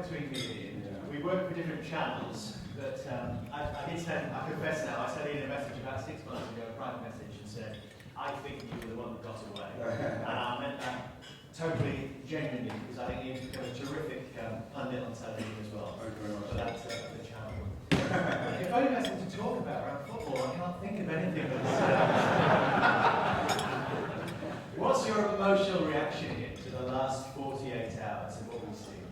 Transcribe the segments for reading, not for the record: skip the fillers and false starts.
between me and Ian. Yeah. We work for different channels, but I did send, I confess now, I sent Ian a message about 6 months ago, a private message, and said, I think you were the one that got away. And I meant that totally genuinely, because I think Ian's become a terrific pundit on television as well. Thank you very much. So that's the channel. If only there's something to talk about around football, I can't think of anything that's... What's your emotional reaction here to the last 48 hours of what we've seen?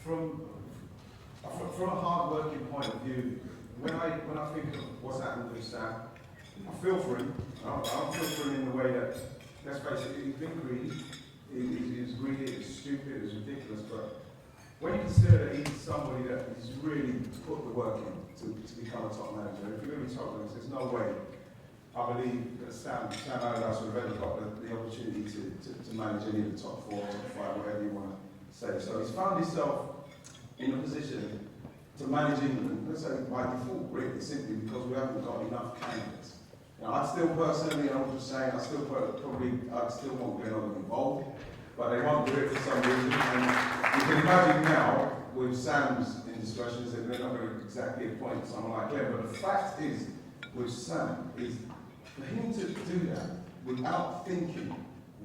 From a hard-working point of view, when I think of what's happened with Sam, I feel for him. I feel for him in the way that, let's face it, he's been greedy, he's greedy, it's stupid, it's ridiculous, but when you consider that he's somebody that has really put the work in to become a top manager, if you're going to be top manager, there's no way I believe that Sam Allardyce would have ever got the opportunity to manage any of the top 4, top 5, whatever you want to say. So he's found himself in a position to manage England, let's say by default, really, simply because we haven't got enough candidates. Now, I'd still personally, I'm just saying, I'd still want Glenn involved, but they won't do it for some reason. And you can imagine now, with Sam's indiscretions, that they're not going to exactly appoint someone like Glenn. But the fact is, with Sam, is for him to do that without thinking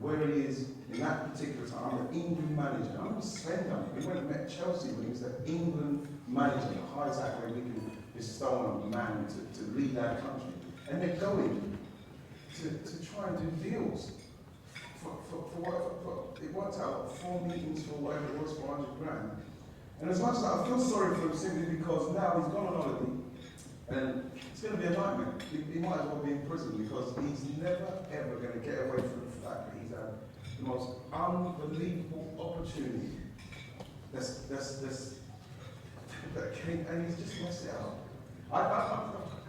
where he is in that particular time. I'm the England manager. I'm going to spend on it. He went and met Chelsea when he was the England manager, the highest accolade we can bestow on a man to lead that country. And they're going to try and do deals. It worked out 4 meetings for whatever it was, 400 grand. And as much as I feel sorry for him simply because now he's gone on holiday, and it's going to be a nightmare. He might as well be in prison because he's never ever going to get away from the fact that he's had the most unbelievable opportunity. And he's just messed it up.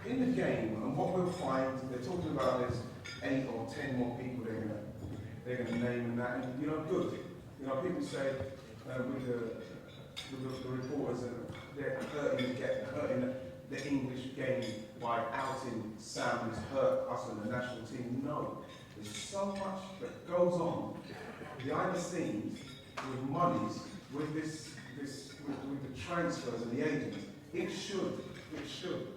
In the game, and what we'll find, they're talking about there's 8 or 10 more people they're going to name and that, and good. People say with the reporters they're hurting the English game by outing Sam who's hurt us and the national team. No, there's so much that goes on behind the scenes with monies, with with the transfers and the agents. It should,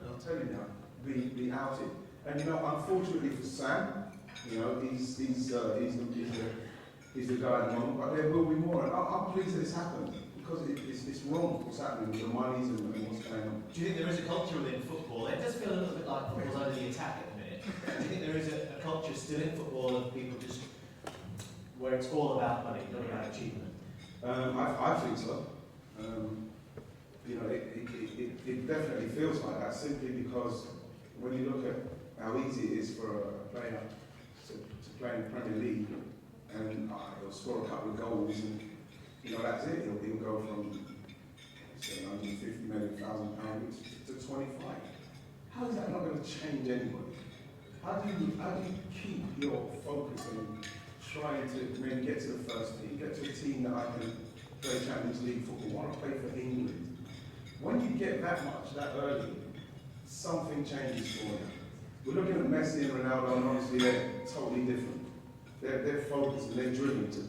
I'll tell you now, be outed. And unfortunately for Sam, he's the guy at the moment, but there will be more. And I'm pleased that it's happened because it's wrong what's happening with the monies and what's going on. Do you think there is a culture within football? It does feel a little bit like football's under the attack at the minute. Do you think there is a culture still in football of people just where it's all about money, not about achievement? I think so. It definitely feels like that simply because when you look at how easy it is for a player to play in the Premier League and he'll score a couple of goals and that's it. He'll go from say 150 million £1,000 to 25. How is that not going to change anybody? How do you keep your focus and trying to maybe get to the first team, get to a team that I can play Champions League football, want to play for England? When you get that much, that early, something changes for you. We're looking at Messi and Ronaldo, and honestly, they're totally different. They're focused and they're driven to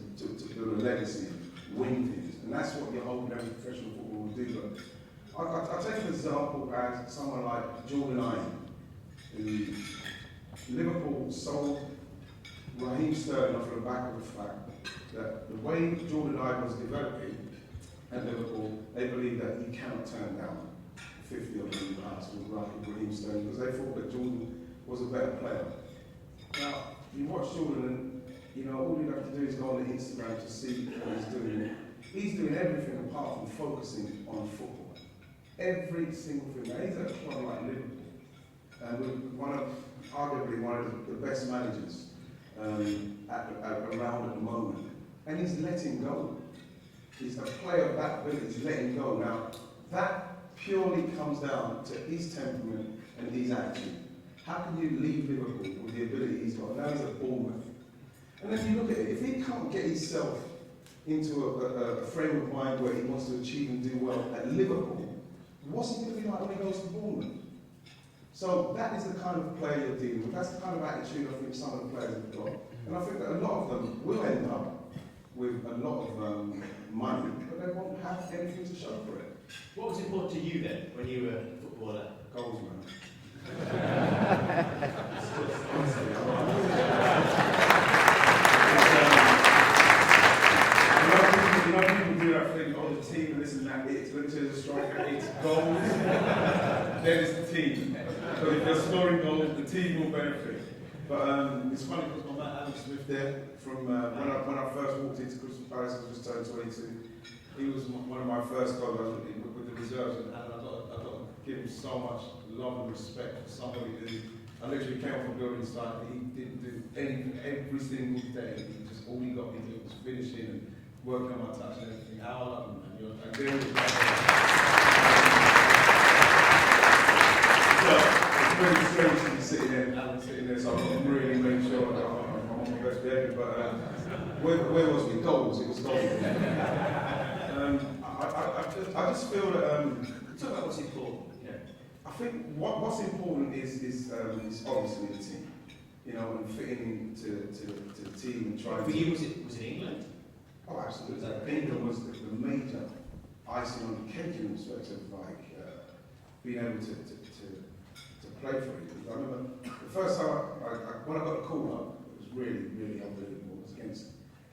build a legacy, win things, and that's what you're hoping every professional football will do. But I'll take an example as someone like Jordan Iron, who Liverpool sold Raheem Sterling off the back of the fact that the way Jordan Iron was developing at Liverpool, they believe that he cannot turn down 50 or million pounds with Raheem Sterling because they thought that Jordan was a better player. Now, you watch Jordan and all you have to do is go on the Instagram to see what he's doing. He's doing everything apart from focusing on football. Every single thing. Now, he's at a club like Liverpool, and with arguably one of the best managers around at the moment. And he's letting go. He's a player of that ability, he's letting go. Now, that purely comes down to his temperament and his attitude. How can you leave Liverpool with the ability he's got? Now he's at Bournemouth. And then you look at it, if he can't get himself into a frame of mind where he wants to achieve and do well at Liverpool, what's he going to be like when he goes to Bournemouth? So that is the kind of player you're dealing with. That's the kind of attitude I think some of the players have got. And I think that a lot of them will end up with a lot of money, but they won't have anything to show for it. What was important to you then, when you were a footballer? Goals, man. You know, people do that thing, oh, the team and this and that, it's when there's a striker, it's goals, then it's the team. So if they're scoring goals, the team will benefit. But it's funny because my man Alex Smith there, from when I first walked into Crystal Palace, I was just turned 22. He was one of my first goals with the reserves, and I've got to give him so much love and respect for somebody who I literally came off a building site and he didn't do anything every single day. All he got me to do was finishing and working on my touch and everything. How I love him, man. You're very it's really strange to be sitting there, Alan sitting there, so I'm really making sure I'm on my best behaviour. But where was we? Goals. It was goals. I just feel that. Talk about what's important. Yeah. I think what's important is obviously the team, you know, and fitting into the team and trying. For you, was it England? Oh, absolutely. England was the major icing on the cake in respect of like being able to play for England. I remember the first time when I got the call up, it was really, really unbelievable. It was against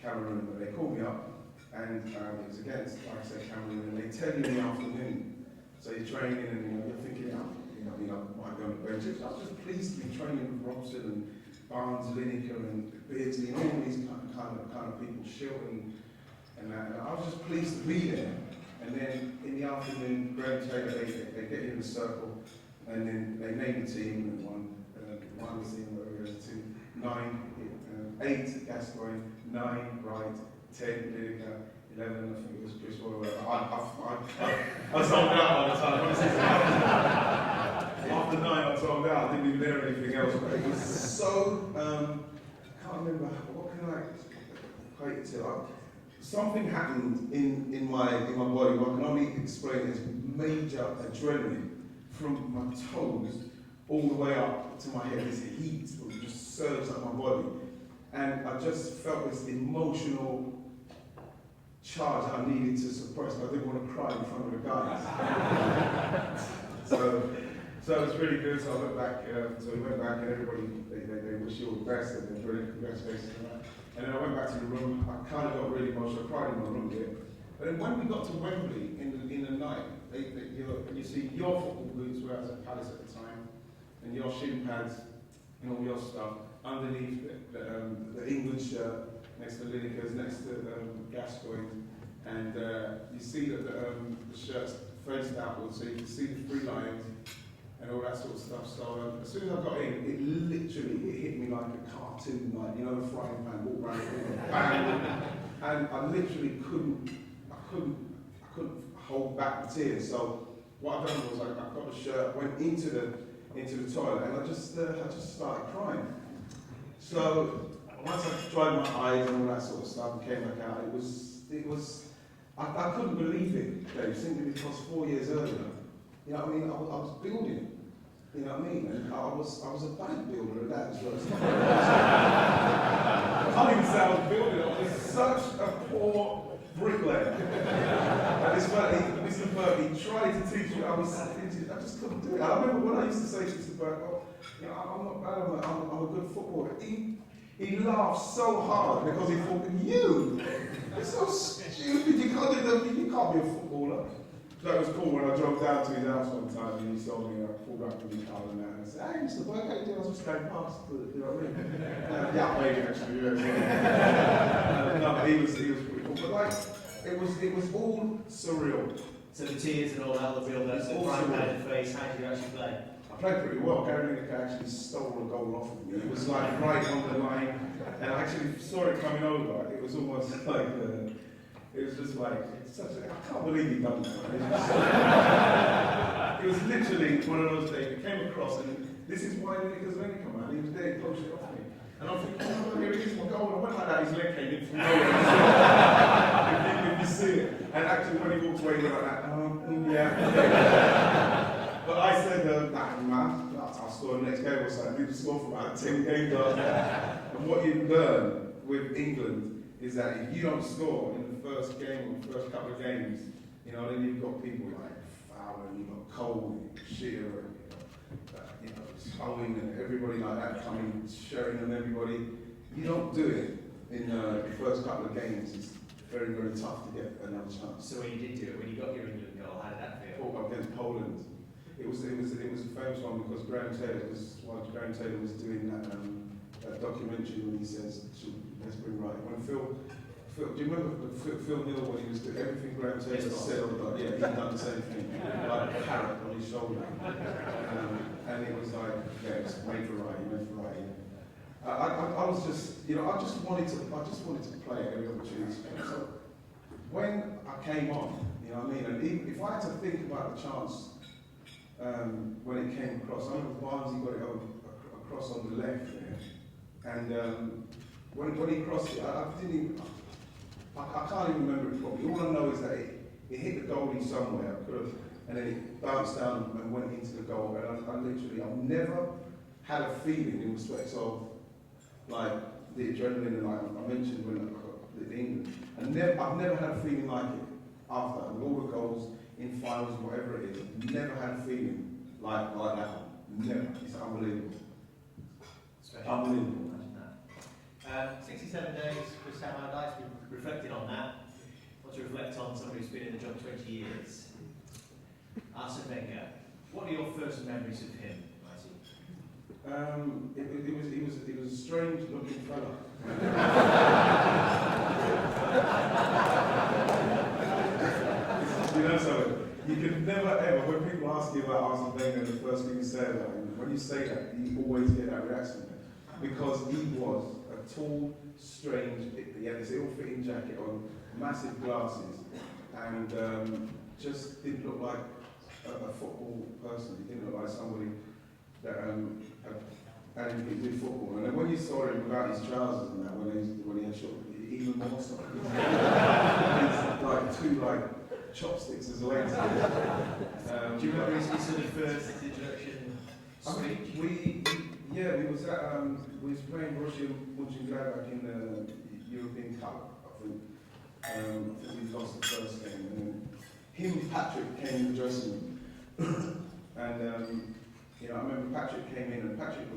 Cameroon, but they called me up, and it was against, like I said, Cameroon, and they tell you in the afternoon. So you're training, and you're thinking, I might go on the bench. I was just pleased to be training with Robson and Barnes, Lineker, and Beardsley, and all these kind of people, Shilton, and that. And I was just pleased to be there. And then in the afternoon, Graham Taylor, they get you in a circle, and then they name the team, and one team, whatever it is, 2, 9, 8 Gascoigne, 9 Wright, 10 Lineker, 11, I think it was Chris Roy. I sold out all the time. After 9, I sold out. I didn't even hear anything else. But it was so. I can't remember. What can I equate it to? Something happened in my body. I can only explain it as major adrenaline from my toes all the way up to my head. This heat just surged up my body, and I just felt this emotional charge I needed to suppress. I didn't want to cry in front of the guys. so it was really good. So I went back. So we went back, and everybody they wish you all the best, and they're brilliant. Congratulations on that. And then I went back to the room. I kind of got really emotional. I cried in my room there. But then when we got to Wembley in the night, you see your football boots where I was at Palace at the time, and your shin pads and all your stuff underneath the England shirt. Next to Lineker's, next to Gascoigne, and you see that the shirt's faced outwards, so you can see the 3 lines and all that sort of stuff. So as soon as I got in, it hit me like a cartoon, like, you know, the frying pan, walk around the corner, bang, and I literally couldn't hold back the tears. So what I done was I got the shirt, went into the toilet, and I just started crying. So once I dried my eyes and all that sort of stuff and came back out, I couldn't believe it, Dave, simply because 4 years earlier, you know what I mean, I was building, you know what I mean, and I was a bank builder at that as well. I can't even say I was building, I was such a poor bricklayer. And Mr. Burke, he tried to teach me, I just couldn't do it. I remember when I used to say to Mr. Burke, oh, you know, I'm not bad, I'm a good footballer. He laughed so hard because he thought, you're so stupid, you can't be a footballer. So it was cool when I drove down to his house one time and he saw me, I pulled up in the car and I said, hey, Mr. Burke, how you doing? I was just going past, you know what I mean? Yeah, maybe actually, yeah. No, but he was pretty cool. But like, it was all surreal. So the tears and all that, the build-up, the frying pan in the face, how did you actually play? I played pretty well. Gary Lineker actually stole a goal off of me. It was like right on the line, and I actually saw it coming over. It was almost like, it was just like, I can't believe he done that. It was literally one of those days. He came across, and this is why Lineker's leg come out. He was there, he closed it off me. And I'm thinking, oh, here it is, my goal. And I went like that, his leg came in from nowhere. If you see it. And actually, when he walked away, he went like that, yeah. But I said, nah, man, I'll score the next game or something. We've scored for about 10 games after that. And what you learn with England is that if you don't score in the first game or the first couple of games, you know, then you've got people like Fowler, and you've got Cole, and Shearer, and Owen, and everybody like that coming, sharing and everybody. You don't do it in the first couple of games. It's very, very tough to get another chance. So when you did do it, when you got your England goal, how did that feel? Against Poland, it was a famous one because Graham Taylor was doing that documentary when he says, "Let's bring Wright." When Phil, do you remember Phil Neal when he was doing everything Graham Taylor said on the he done the same thing, like a carrot on his shoulder, and it was like, yeah, it's made for Wright, made for Wright. I was just, you know, I just wanted to play every opportunity. So when I came on, you know what I mean, and even if I had to think about the chance when it came across, I remember Barnsley got it across on the left there, and when he crossed it, I can't even remember it properly. All I know is that it hit the goalie somewhere, and then it bounced down and went into the goal. And I've never had a feeling in respect of like the adrenaline, and like I mentioned when I got the England. I've never had a feeling like it after, with all the goals in finals, whatever it is. Never had a feeling like that one. Never. It's unbelievable. Unbelievable. 67 days for Sam Allardyce. We reflected on that. Want to reflect on somebody who's been in the job 20 years. Arsene Wenger. What are your first memories of him, Marty? It was a strange looking fella. You know, so you can never ever, when people ask you about Arsene Wenger, the first thing you say about him, when you say that, you always get that reaction. Because he was a tall, strange, he had this ill-fitting jacket on, massive glasses, and just didn't look like a football person. He didn't look like somebody that had anything to do with football. And then when you saw him without his trousers and that, when he had short, even more so. He's like two chopsticks as legs. Do you remember his sort of first introduction speech? We was playing Russia Mönchengladbach in the European Cup. I think we lost the first game, and then him and Patrick came in the dressing room, and you know, I remember Patrick came in, and Patrick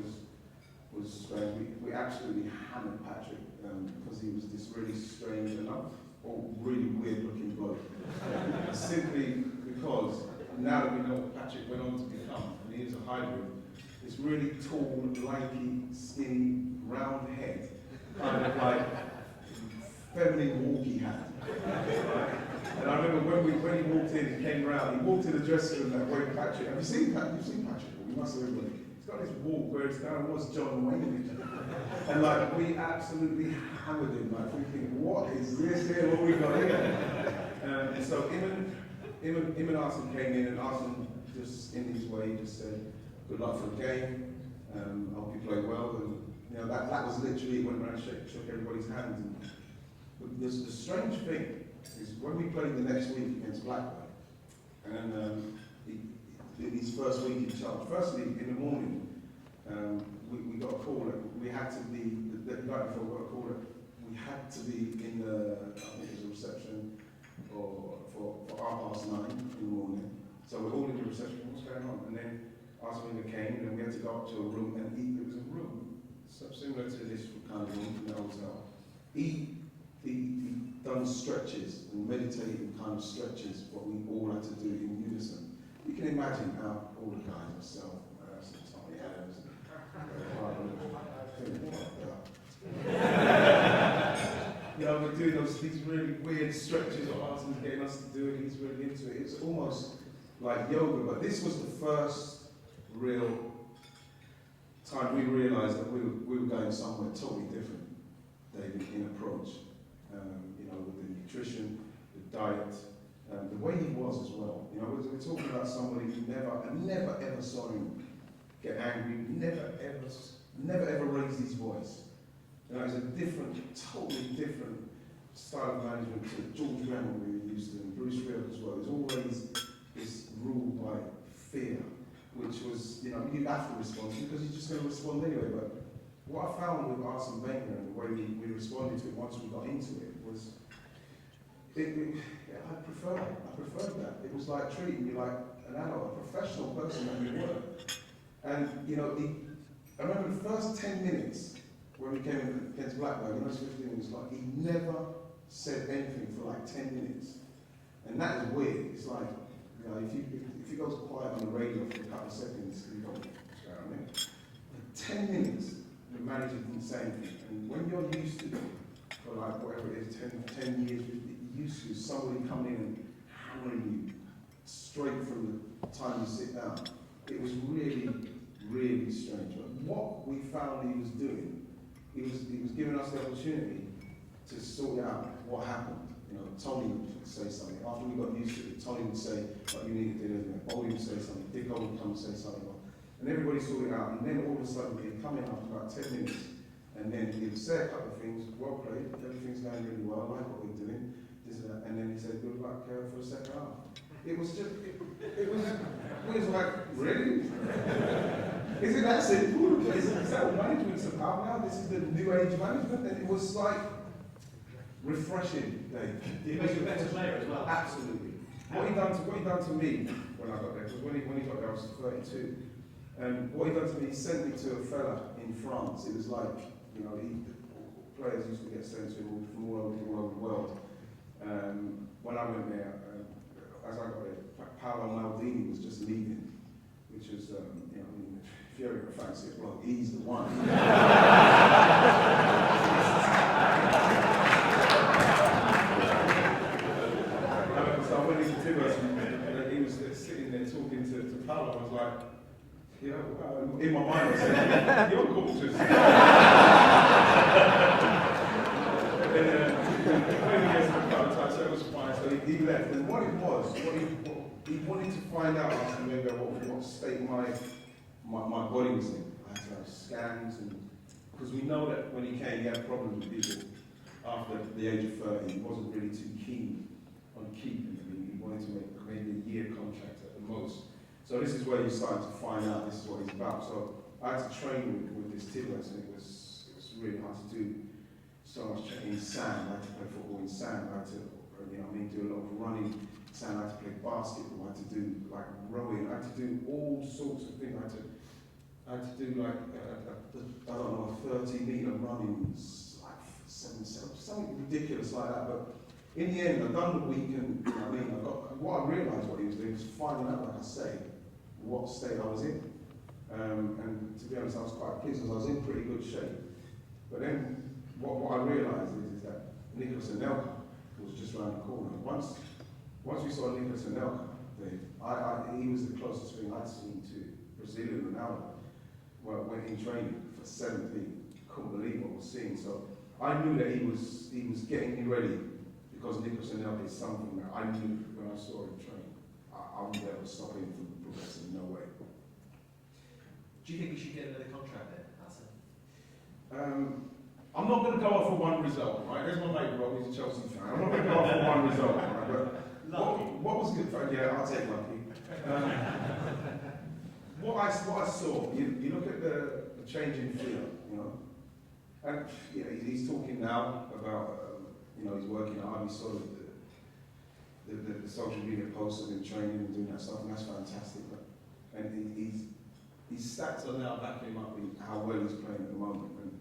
was strange. We absolutely hammered Patrick because he was this really strange and really weird looking bloke. Simply because now that we know what Patrick went on to become, and he is a hybrid. This really tall, lanky, skinny, round head, kind of like feminine walkie hat. And I remember when he walked in, he came round, he walked in the dressing room that way. Patrick, have you seen Patrick? You've seen Patrick? You must have everybody. He's got this walk where it's down was John Wayne. And like we absolutely hammered him, like thinking, what is this here? What we got here? And so him and Arsene came in, and Arsene just in his way just said, good luck for the game. I hope you play well. And you know that was literally, went around, shook everybody's hands. But the strange thing is when we played the next week against Blackburn, and his first week in charge. Firstly, in the morning, we got a call that we had to be the night before. We got a call that we had to be in the I think it was a reception for 9:30 in the morning. So we're all in the reception. What's going on? And then Arsene Wenger came, and we had to go up to a room, and it was a room so similar to this kind of room in the hotel. He done stretches and meditating kind of stretches, what we all had to do in unison. You can imagine how all the guys, myself, Tommy Adams, you know, we're doing these really weird stretches that Arsene's getting us to do, and he's really into it. It's almost like yoga, but this was the first real time we realised that we were going somewhere totally different, David, in approach. You know, with the nutrition, the diet, the way he was as well. You know, we're talking about somebody who never ever saw him get angry, never ever raised his voice. You know, it's a totally different style of management to George Graham we were used to, and Bruce Field as well. There's always this ruled by fear, which was, you know, you have to respond because you're just going to respond anyway. But what I found with Arsene Wenger and the way we responded to it once we got into it was, I preferred that. It was like treating you like an adult, a professional person that you were. And, you know, I remember the first 10 minutes when we came against Blackburn, the most 15 minutes, like, he never said anything for like 10 minutes. And that is weird. It's like, you know, if he goes quiet on the radio for a couple of seconds, you don't know what's going on. 10 minutes, the manager didn't say anything. And when you're used to it, for like whatever it is, 10 years, you're used to somebody coming in and hammering you straight from the time you sit down. It was really, really strange. But what we found he was doing, he was giving us the opportunity to sort out what happened. You know, Tony would say something. After we got used to it, Tony would say, "What you need to do," and Bobby would say something, Dick would come and say something. And everybody sorted it out. And then all of a sudden, he'd come in after about 10 minutes, and then he'd say a couple of things, "Well played, everything's going really well, I like what we're doing," this and that. And then he said, "Good luck for the second half." It was just, it was like, really? Is it that simple? Is that what management's about now? This is the new age management? And it was like, refreshing, Dave. It makes you a better player as well. Absolutely. What he done to me when I got there, because when he got there I was 32, and what he done to me, he sent me to a fella in France. It was like, you know, players used to get sent to him from all over the world. When I went there, as I got there, Paolo Maldini was just leaving, which was, you know, if you're a fancy it, well, he's the one. So I went into Tibbers, and he was sitting there talking to Paolo. I was like, you know, in my mind I was saying, "You're gorgeous." And then so it was fine. So he left, and what he wanted to find out after maybe what state my body was in. I had to have scans, and because we know that when he came, he had problems with people after the age of 30. He wasn't really too keen on keeping him. He wanted to make maybe a year contract at the most. So this is where you started to find out this is what he's about. So I had to train with this Tibbers, and it was really hard to do so much training in sand. I had to play football in sand. I had to, you know, do a lot of running in sand. I had to play basketball. I had to do like rowing. I had to do all sorts of things. I had to do like I don't know, a 30-meter running, like something ridiculous like that. But in the end, I've done the week, and you know what I mean, what I realised what he was doing was finding out, like I say, what state I was in. And to be honest, I was quite pleased because I was in pretty good shape. But then, what I realised is that Nicholas Anelka was just round the corner. Once we saw Nicholas Anelka, he was the closest thing I'd seen to Brazilian Ronaldo. Well, went in training for 17. Couldn't believe what I was seeing. So I knew that he was getting me ready, because Nicholas Anelka is something that I knew when I saw him train. I would never stop him from progressing, no way. Do you think we should get another contract then, Hassan? I'm not going to go off for one result, right? There's my mate Rob, he's a Chelsea fan. I'm not going to go off for one result, right? But what was good for, yeah, I'll take lucky. What I saw, you look at the change in feel, you know, and yeah, he's talking now about, you know, he's working hard. He saw the social media posts of him training and doing that stuff, and that's fantastic. And his stats are now backing him up in how well he's playing at the moment. And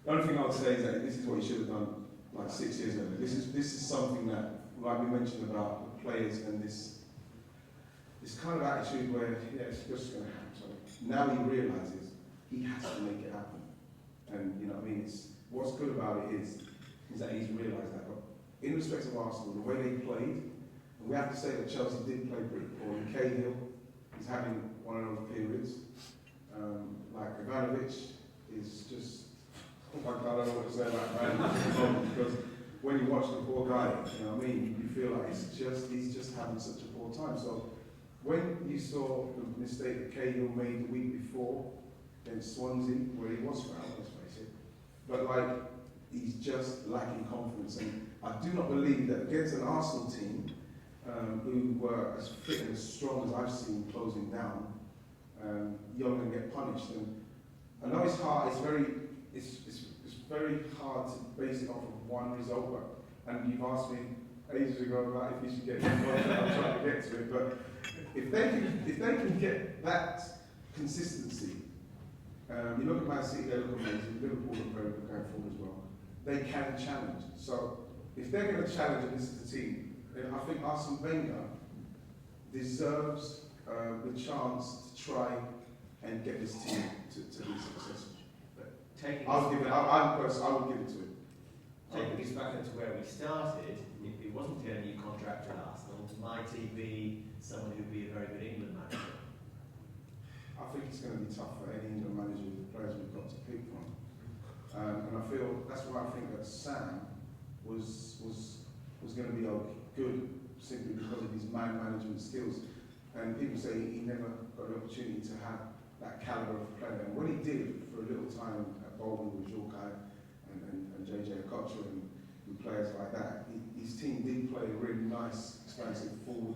the only thing I would say is that this is what he should have done like 6 years ago. This is something that, like we mentioned about the players and this kind of attitude where, yeah, it's just going to happen. So now he realises he has to make it happen. And, you know what I mean, what's good about it is that he's realised that. But in respect of Arsenal, the way they played, and we have to say that Chelsea did play pretty poor. And Cahill is having one of those periods. Like Ivanovic is just, I don't know what to say about Ivanovic, because when you watch the poor guy, you know what I mean, you feel like he's just having such a poor time. So when you saw the mistake that Cahill made the week before against Swansea, where he was fouled, let's face it, but like, he's just lacking confidence. And I do not believe that against an Arsenal team who were as fit and as strong as I've seen closing down, you're going to get punished. And I know it's hard, it's very it's very hard to base it off of one result. And you've asked me ages ago about if you should get involved. I'm trying to get to it, but if they can get that consistency, you look at Man City, they look amazing. Liverpool look very good going forward as well. They can challenge. So if they're going to challenge and this is the team, then I think Arsene Wenger deserves the chance to try and get this team to be successful. I would give it to him. Taking us back into where we started, if it wasn't a new contract with Arsenal, might he be someone who'd be a very good England manager? I think it's going to be tough for any England manager with the players we've got to pick from. And I feel that's why I think that Sam was going to be good simply because of his man management skills. And people say he never got the opportunity to have that calibre of player. And when he did for a little time at Bolton with Jorkai and JJ Okocha and players like that, his team did play really nice, expansive forward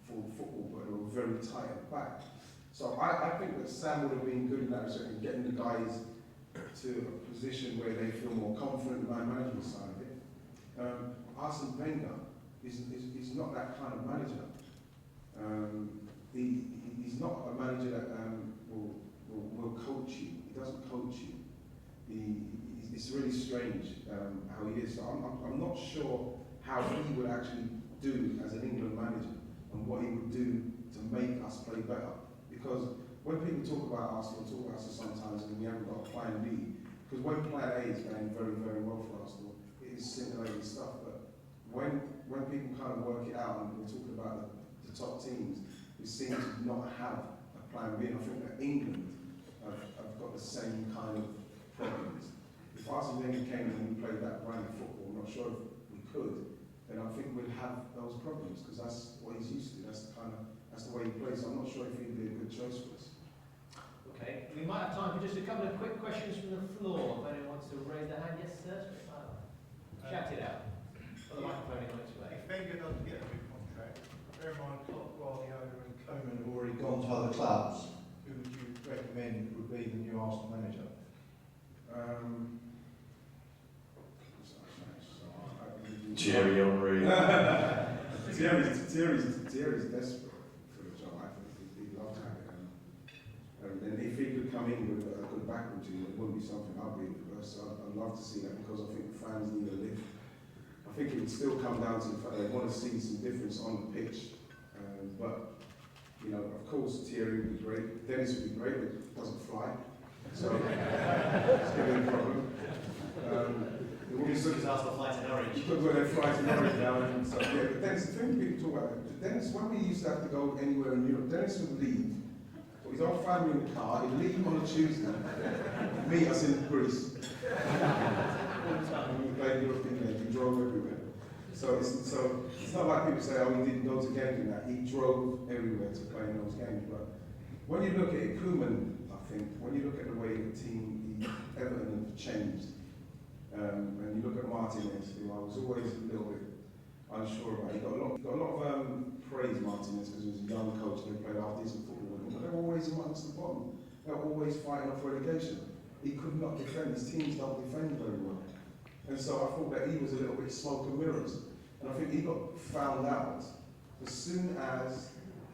football, but they were very tight at the back. So I think that Sam would have been good in that respect in getting the guys to a position where they feel more confident in the man management side of it. Arsene Wenger is not that kind of manager. He's not a manager that will coach you. He doesn't coach you. It's really strange how he is. So I'm not sure how he would actually do as an England manager and what he would do to make us play better. Because when people talk about Arsenal, talk about us sometimes, and we haven't got a plan B. Because when plan A is going very, very well for Arsenal, it is scintillating stuff. But when people kind of work it out and we're talking about the top teams, we seem to not have a plan B. And I think that England have got the same kind of problems. If Arsene Wenger came and we played that brand of football, I'm not sure if we could, then I think we'd have those problems because that's what he's used to. That's the way he plays. So I'm not sure if he'd be a good choice for us. Okay, we might have time for just a couple of quick questions from the floor. If anyone wants to raise their hand, yes, sir. Shout it out. Well, the microphone is on its way. If Wenger doesn't get a big contract, bear in mind Klopp, Guardiola and Koeman have already gone to other clubs. Who would you recommend would be the new Arsenal manager? Thierry Henry. Thierry's desperate for the job. I think he'd love to have it. And if he could come in with a good backroom team, it wouldn't be something I'd be averse. So I'd love to see that because I think the fans need a lift. I think it would still come down to the fact they want to see some difference on the pitch. But, you know, of course, Thierry would be great. Dennis would be great, but it doesn't fly. So it's going to be a problem. It would be As soon as Arsenal fly to Norwich. because when they fly to Norwich now, and so yeah. But Dennis, the thing people talk about Dennis, when we used to have to go anywhere in Europe, Dennis would leave with his whole family in the car. He'd leave on a Tuesday, meet us in Greece. All the time when we played European games, he drove everywhere. So it's not like people say, oh, he didn't go to games and that. He drove everywhere to play in those games. But when you look at it, Koeman, I think, when you look at the way the team, Everton have changed. And you look at Martinez, who I was always a little bit unsure about. He got a lot of praise, Martinez, because he was a young coach and they played half decent football. But they were always amongst the bottom. They were always fighting off relegation. He could not defend. His teams don't defend very well. And so I thought that he was a little bit smoke and mirrors. And I think he got found out as soon as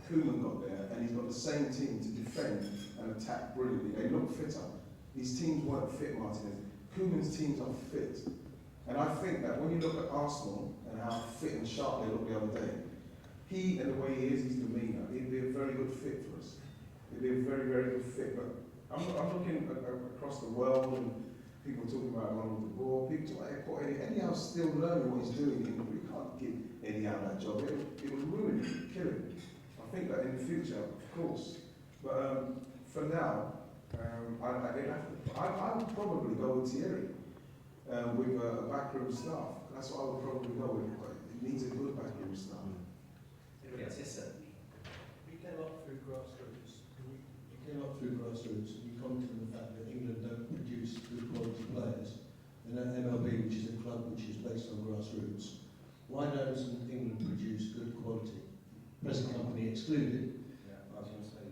Koeman got there, and he's got the same team to defend and attack brilliantly. They look fitter. These teams weren't fit, Martinez. Koeman's teams are fit. And I think that when you look at Arsenal and how fit and sharp they looked the other day, he and the way he is, his demeanour, he'd be a very good fit for us. He'd be a very, very good fit. But I'm looking across the world and people talking about Ronald de Boer, people talking about Eddie Howe's still learning what he's doing. We can't give Eddie Howe that job. It would ruin him, kill him. I think that in the future, of course. But for now, I would probably go with Thierry with a backroom staff. That's what I would probably go with. But it needs a good backroom staff. Anybody else? Yes, sir. You came up through grassroots. You commented on the fact that England don't produce good quality players. And at MLB, which is a club which is based on grassroots, why doesn't England produce good quality? Present company excluded. Yeah, I was going to say.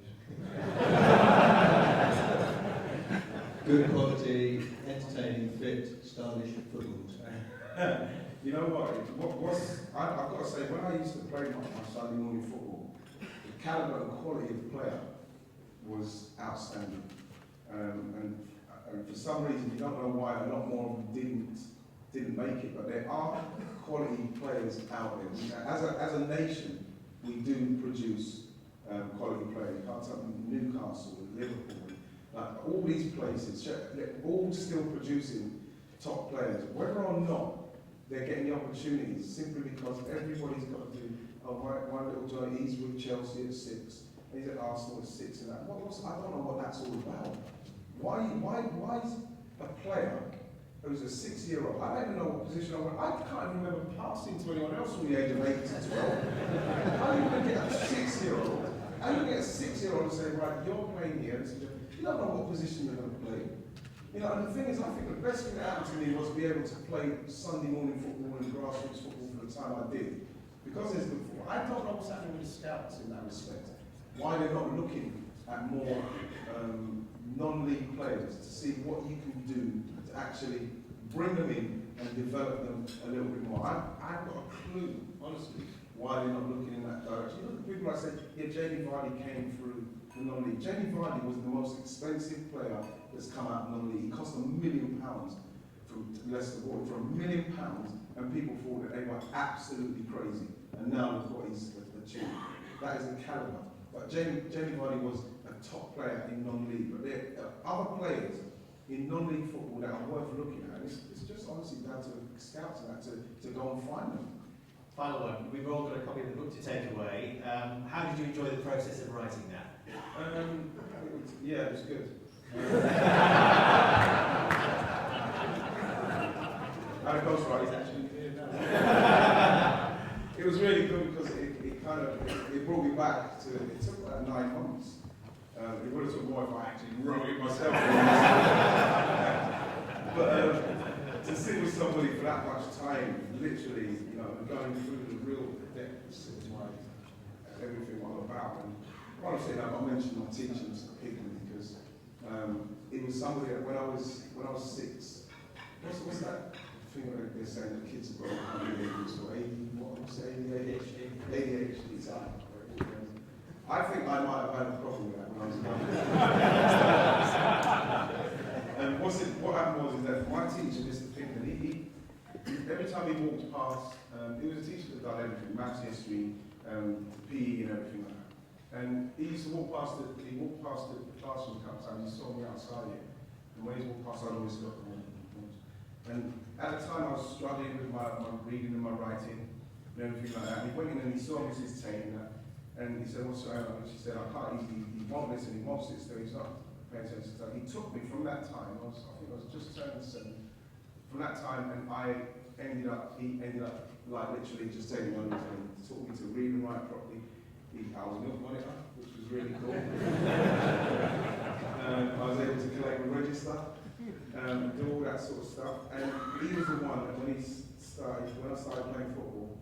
Good quality entertaining, fit, stylish footballers. You know what? I've got to say, when I used to play my Sunday morning football, the calibre and quality of player was outstanding. And for some reason, you don't know why, a lot more of them didn't make it, but there are quality players out there. As a nation, we do produce quality players. You can't tell me Newcastle, Liverpool, like all these places, they're all still producing top players. Whether or not they're getting the opportunities, simply because everybody's got to do, my little Johnny, he's with Chelsea at 6, he's at Arsenal at 6, and that. I don't know what that's all about. Why is a player who's a 6-year-old, I don't even know what position I can't even remember passing to anyone else from the age of 8 to 12. How are you going to get a 6-year-old? How are you going to get a 6-year-old and say, right, you're playing here, you don't know what position you're going to play. You know, and the thing is, I think the best thing that happened to me was to be able to play Sunday morning football and grassroots football for the time I did. Because there's good football. I don't know what's happening with the scouts in that respect. Why they're not looking at more non-league players to see what you can do to actually bring them in and develop them a little bit more. I've got a clue, honestly, why they're not looking in that direction. You look at people like say, yeah, Jamie Vardy came through the non-league. Jamie Vardy was the most expensive player that's come out non-league. He cost £1 million from Leicester Boy, for £1 million, and people thought that they were absolutely crazy. And now look what he's achieved. That is the calibre. But Jamie Vardy was a top player in non-league, but there are other players in non-league football that are worth looking at. It's just honestly down to scouts and that to go and find them. Final one. We've all got a copy of the book to take away. How did you enjoy the process of writing that? Yeah, it was good. And of course, right, he's actually here now. It was really good because it brought me back to, it took about 9 months. It would have took more if I actually wrote it myself. But to sit with somebody for that much time, literally, you know, going through the real depths of everything what I'm about. And what I'm saying, I mentioned my teachings particularly because it was somebody that when I was 6, what's that thing that they're saying that kids have got ADHD. I think I might have had a problem with that when I was young. And what happened was that my teacher, Mr. Pinkman, he every time he walked past, he was a teacher that done everything, maths, history, PE and everything like that. And he used to walked past the classroom a couple of times, he saw me outside here. And when he walked past, I'd always look at him. And at the time I was struggling with my reading and my writing and everything like that. And he went in and he saw Mrs. Tain and he said, what's going on? And she said, I can't, he won't listen, he won't sit still, he's not paying attention. So he took me from that time, I think I was just turning 7, from that time, and he ended up like literally just taking me on and taught me to read and write properly. I was a milk monitor, which was really cool. I was able to collect the register, do all that sort of stuff. And he was the one that when I started playing football,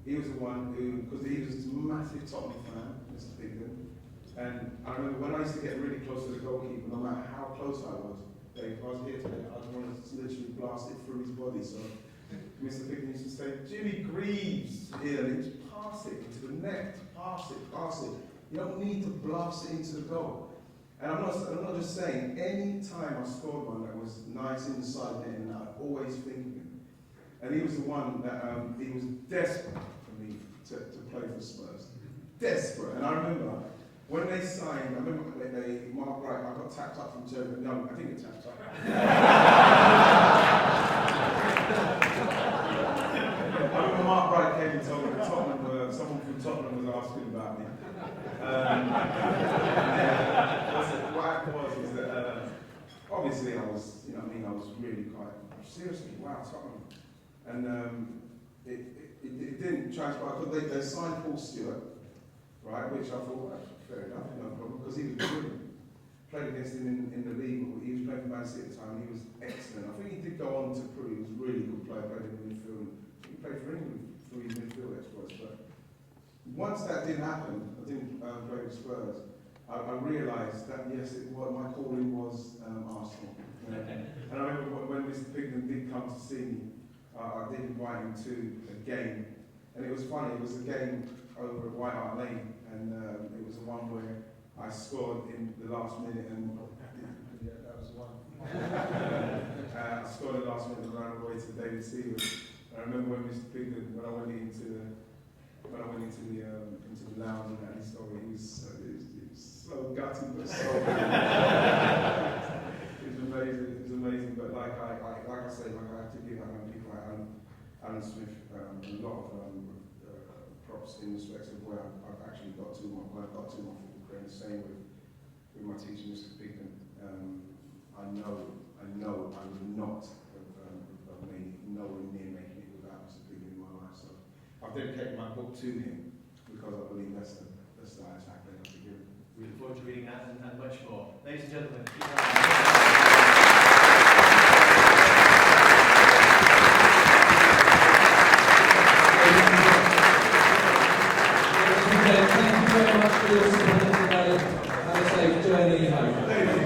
he was the one who, because he was a massive Tottenham fan, Mr. Pinkman. And I remember when I used to get really close to the goalkeeper, no matter how close I was, if I was here today, I'd want to literally blast it through his body. So Mr. Pinkman used to say, Jimmy Greaves here, and just pass it into the net, pass it. You don't need to blast it into the goal. And I'm not just saying, any time I scored one that was nice inside net, and I'd always think of him. And he was the one that, he was desperate for me to play for Spurs. Desperate. And I remember, when they signed, Mark Wright, I got tapped up from Germany. No, I think it tapped up. I remember Mark Wright came and told me that someone from Tottenham was asking about me. What happened was that obviously I was, I was really quite seriously, wow, Tottenham. And it didn't transpire because they signed Paul Stewart, right? Which I thought, well, fair enough, no problem, because he was brilliant. Played against him in the league. He was playing for Man City at the time. He was excellent. I think he did go on to prove he was a really good player. Played in the midfield. He played for England through his midfield exploits. But once that didn't happen, I didn't play with Spurs. I realised that yes, my calling was Arsenal. And I remember when Mr. Pigden did come to see me, I did invite him to a game, and it was funny. It was a game over at White Hart Lane, and it was the one where I scored in the last minute, and yeah, that was the one. I scored in the last minute and ran away to David Stevens. I remember when Mr. Pigden, when I went into the lounge and he saw me, he was so gutted, but so it was amazing. But like I say, I have to give people like Alan Smith a lot of props in respect of where I've actually got to my football career. And the same with my teacher, Mr. Pigden. I know I would not have made nowhere near making it without Mr. Pigden in my life. So I've dedicated my book to him because I believe that's the highest accolade I could give him. We look forward to reading that and much more. Ladies and gentlemen, Thank you very much for your support today. Have a safe journey home.